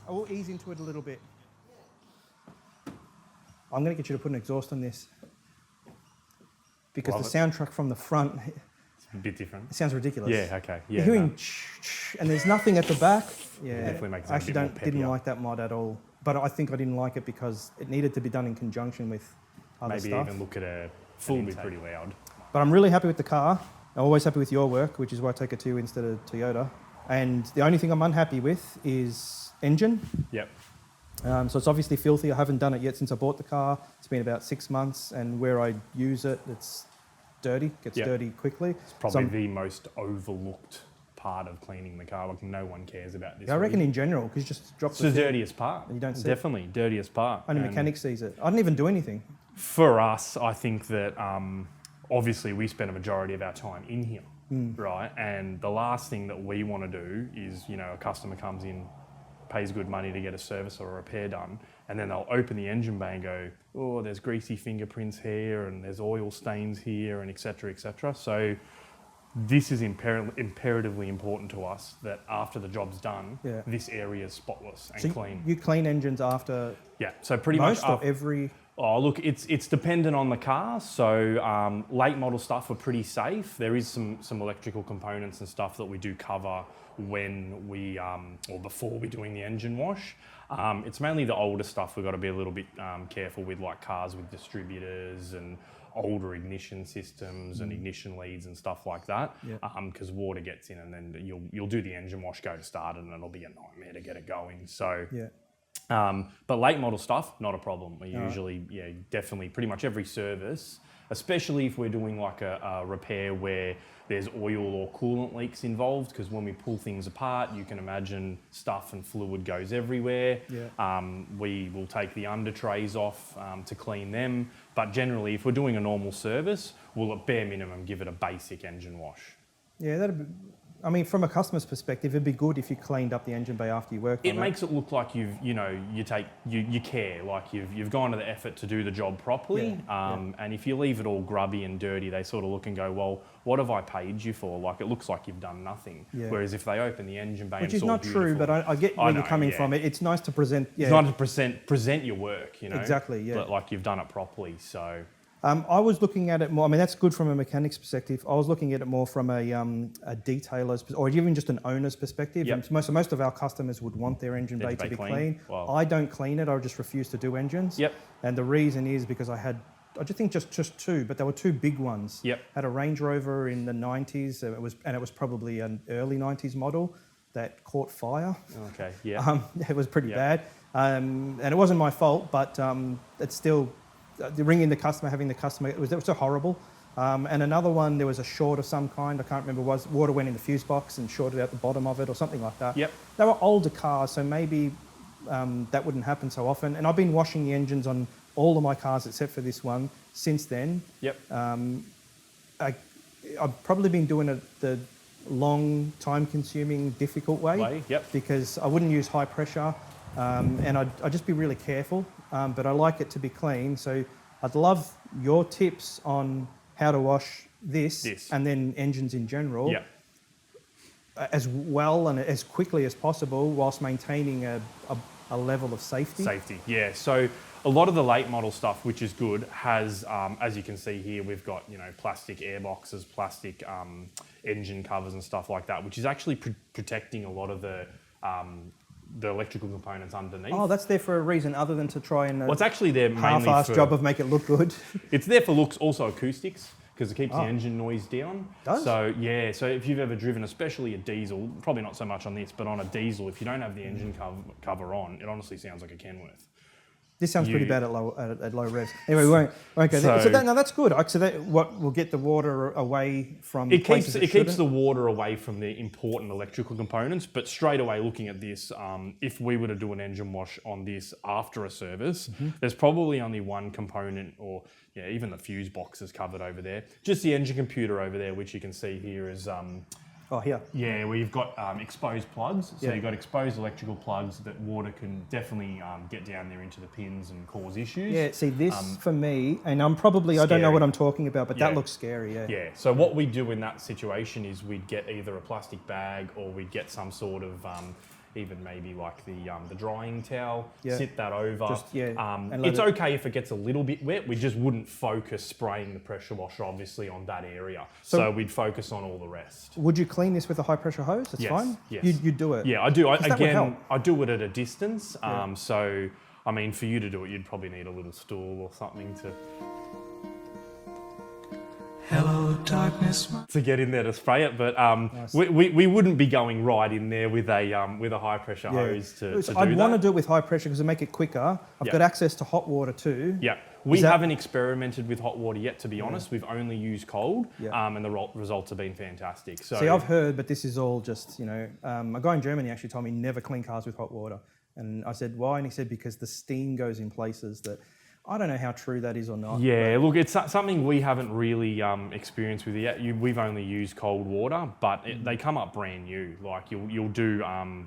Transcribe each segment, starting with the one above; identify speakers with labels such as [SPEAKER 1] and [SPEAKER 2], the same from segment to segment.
[SPEAKER 1] I will ease into it a little bit. I'm going to get you to put an exhaust on this because the soundtrack from the front,
[SPEAKER 2] it's a bit different.
[SPEAKER 1] It sounds ridiculous.
[SPEAKER 2] Yeah, okay. Yeah,
[SPEAKER 1] you're hearing and there's nothing at the back. Yeah,
[SPEAKER 2] it definitely makes it
[SPEAKER 1] I actually
[SPEAKER 2] a bit more
[SPEAKER 1] didn't like that mod at all. But I think I didn't like it because it needed to be done in conjunction with other stuff.
[SPEAKER 2] Maybe even look at a full be pretty loud.
[SPEAKER 1] But I'm really happy with the car. I'm always happy with your work, which is why I take it to you instead of Toyota. And the only thing I'm unhappy with is engine.
[SPEAKER 2] Yep.
[SPEAKER 1] So it's obviously filthy. I haven't done it yet since I bought the car. It's been about 6 months, and where I use it, it's dirty. Gets dirty quickly.
[SPEAKER 2] It's probably the most overlooked part of cleaning the car. Like no one cares about this.
[SPEAKER 1] I reckon in general, because you just drop
[SPEAKER 2] it's the dirtiest part.
[SPEAKER 1] You don't see
[SPEAKER 2] Definitely
[SPEAKER 1] it.
[SPEAKER 2] Dirtiest part.
[SPEAKER 1] Only mechanic sees it. I didn't even do anything.
[SPEAKER 2] For us, I think that obviously we spend a majority of our time in here, right? And the last thing that we want to do is, a customer comes in, pays good money to get a service or a repair done, and then they'll open the engine bay and go, oh, there's greasy fingerprints here and there's oil stains here and et cetera, et cetera. So this is imperatively important to us that after the job's done, this area is spotless and clean. You clean
[SPEAKER 1] engines after?
[SPEAKER 2] Yeah, so pretty
[SPEAKER 1] much
[SPEAKER 2] after
[SPEAKER 1] every...
[SPEAKER 2] Oh, look, it's dependent on the car. So late model stuff are pretty safe. There is some electrical components and stuff that we do cover when we, or before we're doing the engine wash. It's mainly the older stuff we've got to be a little bit careful with, like cars with distributors and older ignition systems and ignition leads and stuff like that. Because water gets in and then you'll do the engine wash, go to start it, and it'll be a nightmare to get it going. So. But late model stuff, not a problem. We usually, definitely pretty much every service, especially if we're doing like a repair where there's oil or coolant leaks involved, because when we pull things apart, you can imagine stuff and fluid goes everywhere. We will take the under trays off to clean them. But generally, if we're doing a normal service, we'll at bare minimum give it a basic engine wash.
[SPEAKER 1] Yeah, that'd be... I mean, from a customer's perspective, it'd be good if you cleaned up the engine bay after you worked on it.
[SPEAKER 2] It makes it look like you care, like you've gone to the effort to do the job properly. And if you leave it all grubby and dirty, they sort of look and go, well, what have I paid you for? Like, it looks like you've done nothing. Whereas if they open the engine bay,
[SPEAKER 1] which is not true, but I get where you're coming from. It's nice to present.
[SPEAKER 2] It's nice to present your work,
[SPEAKER 1] Exactly. Yeah.
[SPEAKER 2] But like you've done it properly. So.
[SPEAKER 1] I was looking at it more, I mean, that's good from a mechanic's perspective. I was looking at it more from a detailer's, or even just an owner's perspective. And most of our customers would want their engine bay to be clean. Wow. I don't clean it, I just refuse to do engines. And the reason is because I just think just two, but there were two big ones. Had a Range Rover in the 90s, it was probably an early 90s model that caught fire.
[SPEAKER 2] Okay,
[SPEAKER 1] it was pretty bad. And it wasn't my fault, but it's still... ringing the customer, having the customer, it was so horrible. And another one, there was a short of some kind, I can't remember, water went in the fuse box and shorted out the bottom of it or something like that. They were older cars, so maybe that wouldn't happen so often. And I've been washing the engines on all of my cars except for this one since then. I've probably been doing it the long, time-consuming, difficult way. Because I wouldn't use high pressure. And I'd just be really careful, but I like it to be clean. So I'd love your tips on how to wash this. And then engines in general as well and as quickly as possible whilst maintaining a level of safety.
[SPEAKER 2] Yeah. So a lot of the late model stuff, which is good, has, as you can see here, we've got, plastic air boxes, plastic engine covers and stuff like that, which is actually protecting a lot of the electrical components underneath.
[SPEAKER 1] Oh, that's there for a reason other than to try and
[SPEAKER 2] it's actually there mainly
[SPEAKER 1] half-assed job of make it look good.
[SPEAKER 2] It's there for looks, also acoustics, because it keeps the engine noise down.
[SPEAKER 1] Does?
[SPEAKER 2] So yeah, so if you've ever driven, especially a diesel, probably not so much on this, but on a diesel, if you don't have the engine cover on, it honestly sounds like a Kenworth.
[SPEAKER 1] This sounds pretty bad at low revs. Anyway, we won't go there. So that's good. So that will get the water away from places it keeps
[SPEAKER 2] the water away from the important electrical components. But straight away, looking at this, if we were to do an engine wash on this after a service, there's probably only one component, or even the fuse box is covered over there. Just the engine computer over there, which you can see here is.
[SPEAKER 1] Oh, here.
[SPEAKER 2] Yeah, we've got exposed plugs. So you've got exposed electrical plugs that water can definitely get down there into the pins and cause issues.
[SPEAKER 1] Yeah, see this for me, and I'm probably, I don't know what I'm talking about, but that looks scary,
[SPEAKER 2] Yeah, so what we do in that situation is we'd get either a plastic bag or we'd get some sort of, even maybe like the drying towel,
[SPEAKER 1] Yeah.
[SPEAKER 2] sit that over.
[SPEAKER 1] And
[SPEAKER 2] it's okay if it gets a little bit wet. We just wouldn't focus spraying the pressure washer, obviously, on that area. So we'd focus on all the rest.
[SPEAKER 1] Would you clean this with a high pressure hose? It's fine?
[SPEAKER 2] Yes.
[SPEAKER 1] You'd do it?
[SPEAKER 2] Yeah, I do.
[SPEAKER 1] Again,
[SPEAKER 2] I do it at a distance. So, I mean, for you to do it, you'd probably need a little stool or something
[SPEAKER 3] Hello, darkness.
[SPEAKER 2] to get in there to spray it. But we wouldn't be going right in there with a high pressure hose to do that.
[SPEAKER 1] I'd want to do it with high pressure because it'll make it quicker. I've got access to hot water too.
[SPEAKER 2] Yeah. We haven't experimented with hot water yet, to be honest. We've only used cold, and the results have been fantastic. So,
[SPEAKER 1] see, I've heard, but this is all just, a guy in Germany actually told me never clean cars with hot water. And I said, why? And he said, because the steam goes in places that, I don't know how true that is or not.
[SPEAKER 2] Yeah, look, it's something we haven't really experienced with yet. We've only used cold water, but they come up brand new. Like you'll do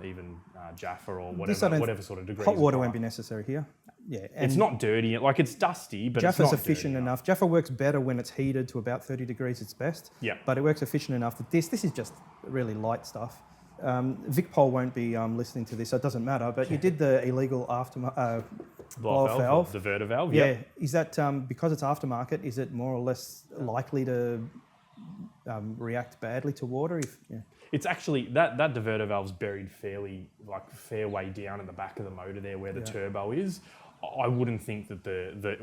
[SPEAKER 2] even Jaffa or whatever sort of degrees.
[SPEAKER 1] Hot water won't be necessary here. Yeah,
[SPEAKER 2] it's not dirty. Like it's dusty, but
[SPEAKER 1] Jaffa's
[SPEAKER 2] it's not
[SPEAKER 1] efficient enough. Jaffa works better when it's heated to about 30 degrees. It's best.
[SPEAKER 2] Yeah.
[SPEAKER 1] But it works efficient enough that this is just really light stuff. Vic Pol won't be listening to this, so it doesn't matter. But you did the illegal blow-off valve,
[SPEAKER 2] diverter valve.
[SPEAKER 1] Yeah. Is that because it's aftermarket? Is it more or less likely to react badly to water?
[SPEAKER 2] It's actually that diverter valve's buried fair way down in the back of the motor there, where the turbo is. I wouldn't think that the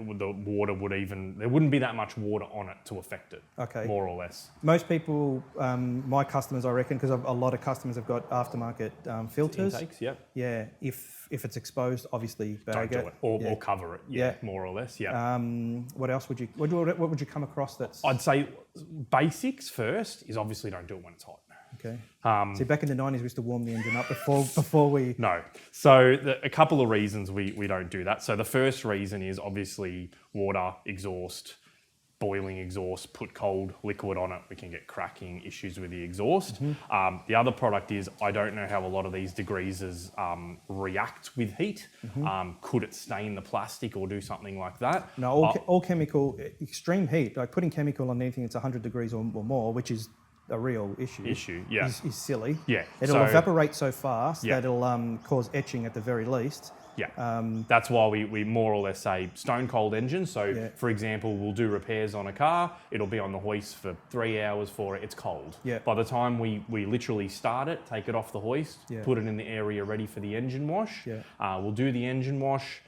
[SPEAKER 2] water would even, there wouldn't be that much water on it to affect it, more or less.
[SPEAKER 1] Most people, my customers, I reckon, because a lot of customers have got aftermarket filters.
[SPEAKER 2] Intakes, yep.
[SPEAKER 1] Yeah, if it's exposed, obviously bag
[SPEAKER 2] Don't do it, or cover it, more or less, what
[SPEAKER 1] else would you come across that's...
[SPEAKER 2] I'd say basics first is obviously don't do it when it's hot.
[SPEAKER 1] Okay. See, back in the 90s, we used to warm the engine up before we...
[SPEAKER 2] No. So a couple of reasons we don't do that. So the first reason is obviously water, exhaust, boiling exhaust, put cold liquid on it, we can get cracking issues with the exhaust. The other product is, I don't know how a lot of these degreasers react with heat. Could it stain the plastic or do something like that?
[SPEAKER 1] No, all chemical, extreme heat, like putting chemical on anything that's 100 degrees or more, which is a real issue. Is silly.
[SPEAKER 2] Yeah.
[SPEAKER 1] It'll evaporate so fast that it'll cause etching at the very least.
[SPEAKER 2] Yeah. That's why we more or less say stone cold engine. So for example, we'll do repairs on a car. It'll be on the hoist for 3 hours for it. It's cold.
[SPEAKER 1] Yeah.
[SPEAKER 2] By the time we literally start it, take it off the hoist, put it in the area ready for the engine wash. We'll do the engine wash.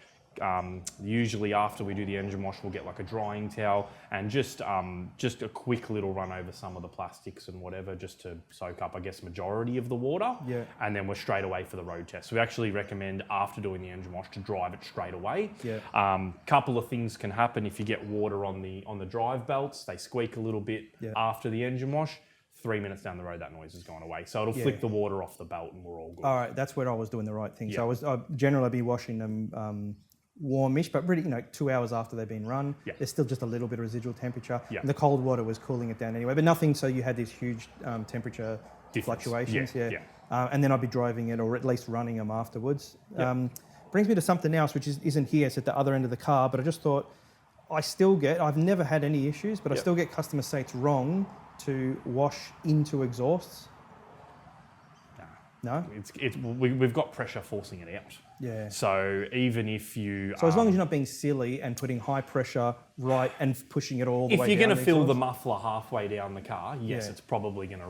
[SPEAKER 2] Usually after we do the engine wash, we'll get like a drying towel and just a quick little run over some of the plastics and whatever, just to soak up, I guess, majority of the water.
[SPEAKER 1] Yeah.
[SPEAKER 2] And then we're straight away for the road test. So we actually recommend after doing the engine wash to drive it straight away.
[SPEAKER 1] Yeah.
[SPEAKER 2] Couple of things can happen if you get water on the drive belts. They squeak a little bit after the engine wash. 3 minutes down the road, that noise has gone away. So it'll flick the water off the belt and we're all good.
[SPEAKER 1] All right, that's where I was doing the right thing. So I'd generally be washing them warmish, but really, 2 hours after they've been run. There's still just a little bit of residual temperature. And the cold water was cooling it down anyway, but nothing so you had these huge temperature fluctuations. And then I'd be driving it, or at least running them afterwards. Brings me to something else, which isn't here, it's at the other end of the car, but I just thought, I've never had any issues, but I still get customers say it's wrong to wash into exhausts. No?
[SPEAKER 2] We've got pressure forcing it out.
[SPEAKER 1] Yeah.
[SPEAKER 2] So even if you...
[SPEAKER 1] So as long as you're not being silly and putting high pressure right and pushing it all the way down.
[SPEAKER 2] If you're going to fill the muffler halfway down the car, yes, it's probably going to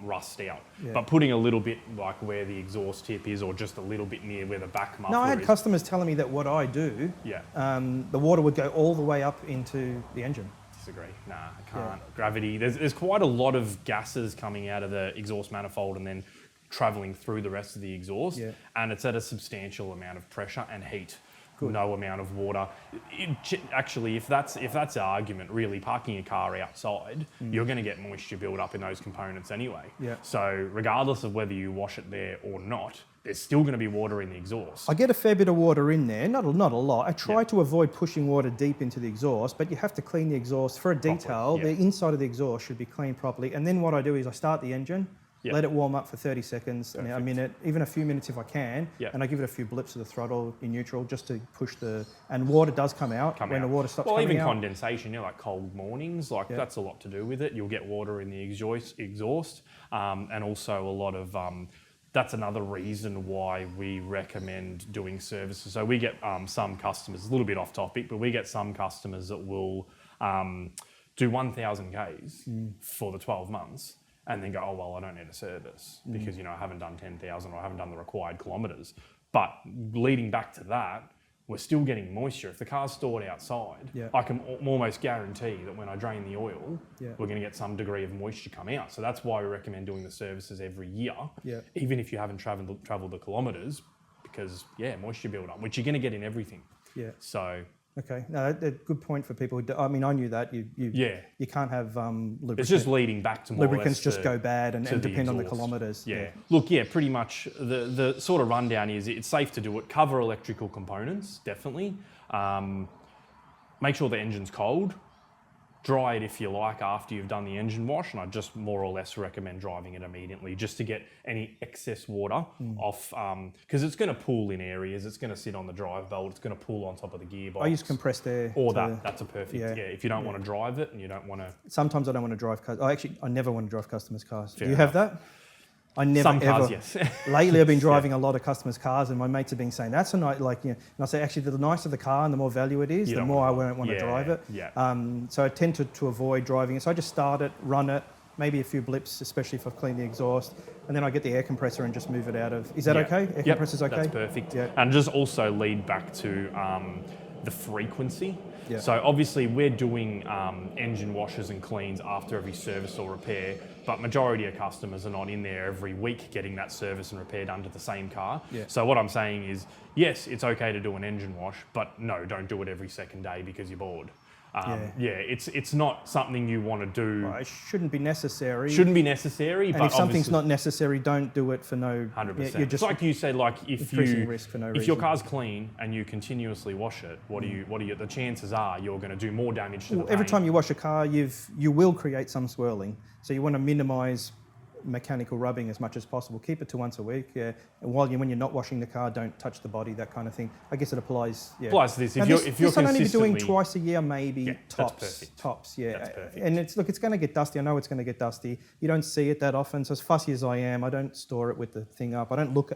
[SPEAKER 2] rust out. But putting a little bit like where the exhaust tip is, or just a little bit near where the back muffler is...
[SPEAKER 1] No, I had customers telling me that what I do, the water would go all the way up into the engine.
[SPEAKER 2] Disagree. Nah, I can't. Gravity, there's quite a lot of gases coming out of the exhaust manifold and then travelling through the rest of the exhaust, and it's at a substantial amount of pressure and heat. No amount of water. Actually, if that's the argument, really, parking a car outside, you're going to get moisture build up in those components anyway. So regardless of whether you wash it there or not, there's still going to be water in the exhaust.
[SPEAKER 1] I get a fair bit of water in there, not a lot. I try to avoid pushing water deep into the exhaust, but you have to clean the exhaust. For a detail, the inside of the exhaust should be cleaned properly. And then what I do is I start the engine, let it warm up for 30 seconds, a minute, even a few minutes if I can, and I give it a few blips of the throttle in neutral just to push and water does come out when the water stops coming out.
[SPEAKER 2] Well, even condensation, like cold mornings, that's a lot to do with it. You'll get water in the exhaust, and also a lot of that's another reason why we recommend doing services. So we get some customers, a little bit off topic, but we get some customers that will do 1,000 Ks for the 12 months and then go, oh, well, I don't need a service because, I haven't done 10,000 or I haven't done the required kilometres. But leading back to that, we're still getting moisture. If the car's stored outside, I can almost guarantee that when I drain the oil, we're going to get some degree of moisture come out. So that's why we recommend doing the services every year, even if you haven't travelled the kilometres, because, moisture build up, which you're going to get in everything. So...
[SPEAKER 1] Okay, no, that's a good point for people. I mean, I knew that you can't have lubricants.
[SPEAKER 2] It's just leading back to more
[SPEAKER 1] lubricants
[SPEAKER 2] or less
[SPEAKER 1] just go bad and depend on the kilometres.
[SPEAKER 2] Look, pretty much the sort of rundown is it's safe to do it. Cover electrical components, definitely. Make sure the engine's cold. Dry it if you like after you've done the engine wash, and I just more or less recommend driving it immediately just to get any excess water off, because it's going to pool in areas, it's going to sit on the drive belt, it's going to pool on top of the gearbox.
[SPEAKER 1] I use compressed air.
[SPEAKER 2] Or that's a perfect, if you don't want to drive it and you don't want to...
[SPEAKER 1] Sometimes I don't want to drive cars. I never want to drive customers' cars. Do you have that? I never,
[SPEAKER 2] some cars,
[SPEAKER 1] ever.
[SPEAKER 2] Yes.
[SPEAKER 1] Lately, I've been driving a lot of customers' cars, and my mates have been saying that's a nice, and I say actually, the nicer the car and the more value it is, the more I won't want to drive it. So I tend to avoid driving it. So I just start it, run it, maybe a few blips, especially if I've cleaned the exhaust, and then I get the air compressor and just move it out of. Is that okay? Air compressor's okay.
[SPEAKER 2] That's perfect. And just also lead back to the frequency. So obviously we're doing engine washes and cleans after every service or repair, but majority of customers are not in there every week getting that service and repair done to the same car. So what I'm saying is, yes, it's okay to do an engine wash, but no, don't do it every second day because you're bored. It's not something you want to do.
[SPEAKER 1] Right, it shouldn't be necessary.
[SPEAKER 2] Shouldn't be necessary,
[SPEAKER 1] and if something's not necessary, don't do it for no...
[SPEAKER 2] 100%.
[SPEAKER 1] You're just
[SPEAKER 2] like you said, like if
[SPEAKER 1] risk for no reason.
[SPEAKER 2] Your car's clean and you continuously wash it, what do you? The chances are you're going to do more damage to the paint.
[SPEAKER 1] Every time you wash a car, you will create some swirling. So you want to minimise mechanical rubbing as much as possible. Keep it to once a week. And when you're not washing the car, don't touch the body. That kind of thing. I guess it applies.
[SPEAKER 2] Applies to this. If you're consistently...
[SPEAKER 1] I'd only be doing twice a year, maybe tops.
[SPEAKER 2] That's perfect.
[SPEAKER 1] And it's going to get dusty. I know it's going to get dusty. You don't see it that often. So as fussy as I am, I don't store it with the thing up. I don't look.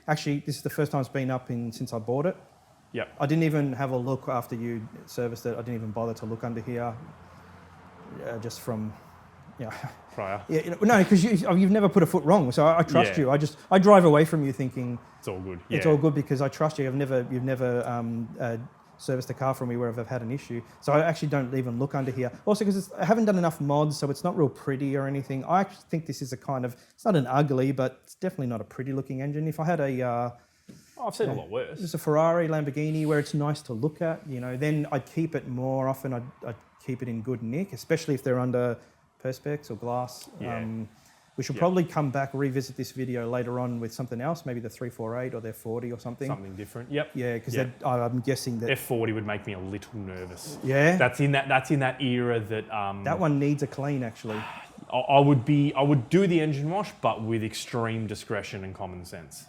[SPEAKER 1] Actually, this is the first time it's been up since I bought it. I didn't even have a look after you serviced it. I didn't even bother to look under here, just from.
[SPEAKER 2] Prior.
[SPEAKER 1] No, because you've never put a foot wrong, so I trust you. I drive away from you thinking
[SPEAKER 2] it's all good.
[SPEAKER 1] It's all good because I trust you. You've never serviced a car for me where I've had an issue, so I actually don't even look under here. Also, because I haven't done enough mods, so it's not real pretty or anything. I actually think this is it's not an ugly, but it's definitely not a pretty looking engine. If I had
[SPEAKER 2] I've seen a lot worse.
[SPEAKER 1] It's a Ferrari, Lamborghini, where it's nice to look at. Then I'd keep it more often. I'd keep it in good nick, especially if they're under Perspex or glass. We should probably come back, revisit this video later on with something else, maybe the 348 or their 40 or something.
[SPEAKER 2] Something different.
[SPEAKER 1] Yeah, because I'm guessing that
[SPEAKER 2] F40 would make me a little nervous.
[SPEAKER 1] Yeah.
[SPEAKER 2] That's in that era that
[SPEAKER 1] that one needs a clean actually.
[SPEAKER 2] I would do the engine wash, but with extreme discretion and common sense.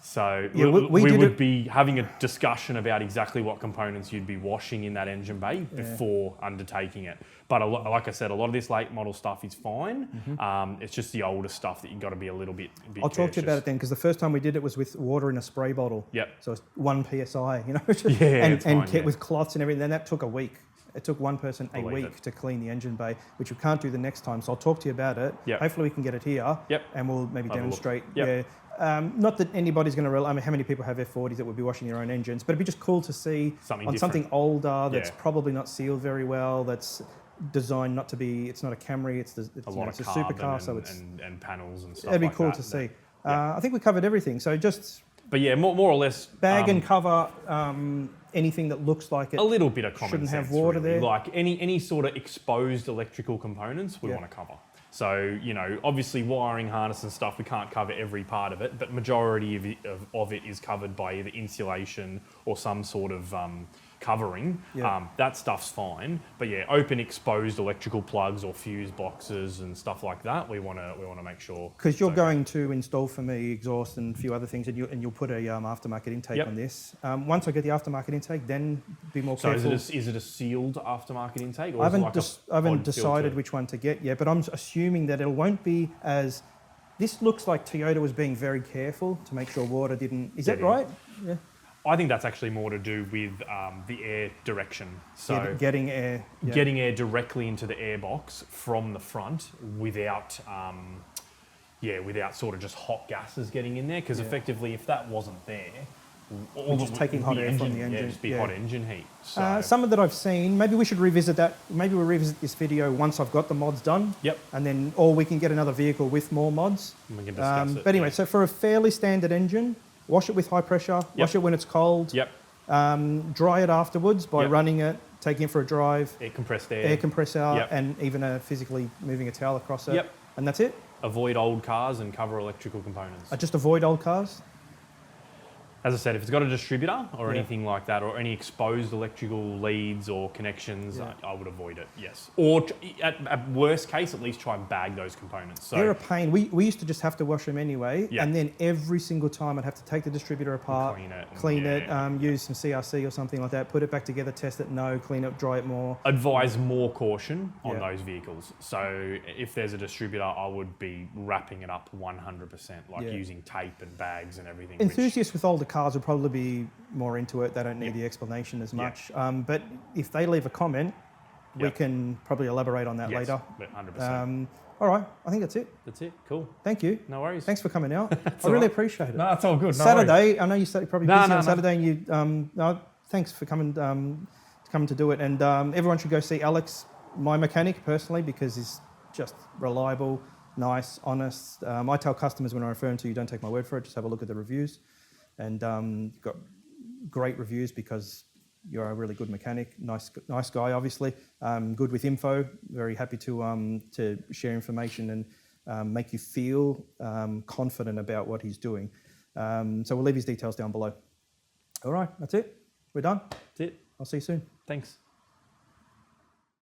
[SPEAKER 2] So we would be having a discussion about exactly what components you'd be washing in that engine bay before undertaking it. But like I said, a lot of this late model stuff is fine. It's just the older stuff that you've got to be a little bit
[SPEAKER 1] I'll talk to you about it then, because the first time we did it was with water in a spray bottle. So it's 1 PSI, and with cloths and everything. Then that took a week. It took one person a week to clean the engine bay, which we can't do the next time. So I'll talk to you about it. Hopefully we can get it here, and we'll maybe demonstrate. Not that anybody's going to how many people have F40s that would be washing their own engines, but it'd be just cool to see something older that's probably not sealed very well, that's designed not to be, it's not a Camry, it's a supercar, so it's...
[SPEAKER 2] And panels and stuff.
[SPEAKER 1] It'd be cool to see. I think we covered everything, so just...
[SPEAKER 2] But more or less...
[SPEAKER 1] Bag and cover anything that looks like it.
[SPEAKER 2] A little bit of common
[SPEAKER 1] shouldn't
[SPEAKER 2] sense,
[SPEAKER 1] have water
[SPEAKER 2] really.
[SPEAKER 1] there.
[SPEAKER 2] Like any sort of exposed electrical components we want to cover. So, obviously wiring harness and stuff, we can't cover every part of it, but majority of it is covered by either insulation or some sort of covering. That stuff's fine. But open exposed electrical plugs or fuse boxes and stuff like that, we want to make sure.
[SPEAKER 1] Because you're going to install for me exhaust and a few other things, and you'll put a aftermarket intake on this. Once I get the aftermarket intake, then be more careful.
[SPEAKER 2] So is it a sealed aftermarket intake? Or
[SPEAKER 1] I haven't decided which one to get yet, but I'm assuming that it won't be as This looks like Toyota was being very careful to make sure water didn't... Is that right? Yeah.
[SPEAKER 2] I think that's actually more to do with the air direction. So
[SPEAKER 1] getting air... Yeah.
[SPEAKER 2] Getting air directly into the airbox from the front without... without sort of just hot gases getting in there, because effectively, if that wasn't there,
[SPEAKER 1] all just taking hot air from the engine.
[SPEAKER 2] Yeah, just be hot engine heat. So.
[SPEAKER 1] Some that I've seen, maybe we should revisit that. Maybe we'll revisit this video once I've got the mods done.
[SPEAKER 2] Yep.
[SPEAKER 1] And then, or we can get another vehicle with more mods.
[SPEAKER 2] We can discuss it.
[SPEAKER 1] But anyway, so for a fairly standard engine, wash it with high pressure, wash it when it's cold.
[SPEAKER 2] Yep.
[SPEAKER 1] Dry it afterwards by running it, taking it for a drive.
[SPEAKER 2] Air compressor,
[SPEAKER 1] and even physically moving a towel across it.
[SPEAKER 2] Yep.
[SPEAKER 1] And that's it.
[SPEAKER 2] Avoid old cars and cover electrical components.
[SPEAKER 1] Just avoid old cars?
[SPEAKER 2] As I said, if it's got a distributor or anything like that, or any exposed electrical leads or connections, I would avoid it, yes. Or at worst case, at least try and bag those components. So
[SPEAKER 1] they're a pain. We used to just have to wash them anyway, and then every single time I'd have to take the distributor apart, clean it, use some CRC or something like that, put it back together, test it, clean it, dry it more.
[SPEAKER 2] Advise more caution on those vehicles. So if there's a distributor, I would be wrapping it up 100%, like using tape and bags and everything.
[SPEAKER 1] Enthusiasts with older cars will probably be more into it. They don't need the explanation as much. But if they leave a comment, we can probably elaborate on that later.
[SPEAKER 2] 100%.
[SPEAKER 1] All right, I think that's it.
[SPEAKER 2] That's it. Cool.
[SPEAKER 1] Thank you.
[SPEAKER 2] No worries.
[SPEAKER 1] Thanks for coming out. I really appreciate it.
[SPEAKER 2] No, it's all good.
[SPEAKER 1] Saturday, I know you're probably busy on Saturday, and you. Thanks for coming to do it. And everyone should go see Alex, my mechanic, personally, because he's just reliable, nice, honest. I tell customers when I refer them to you, don't take my word for it, just have a look at the reviews. And you've got great reviews because you're a really good mechanic, nice guy, obviously. Good with info. Very happy to share information and make you feel confident about what he's doing. So we'll leave his details down below. All right, that's it. We're done.
[SPEAKER 2] That's it.
[SPEAKER 1] I'll see you soon.
[SPEAKER 2] Thanks.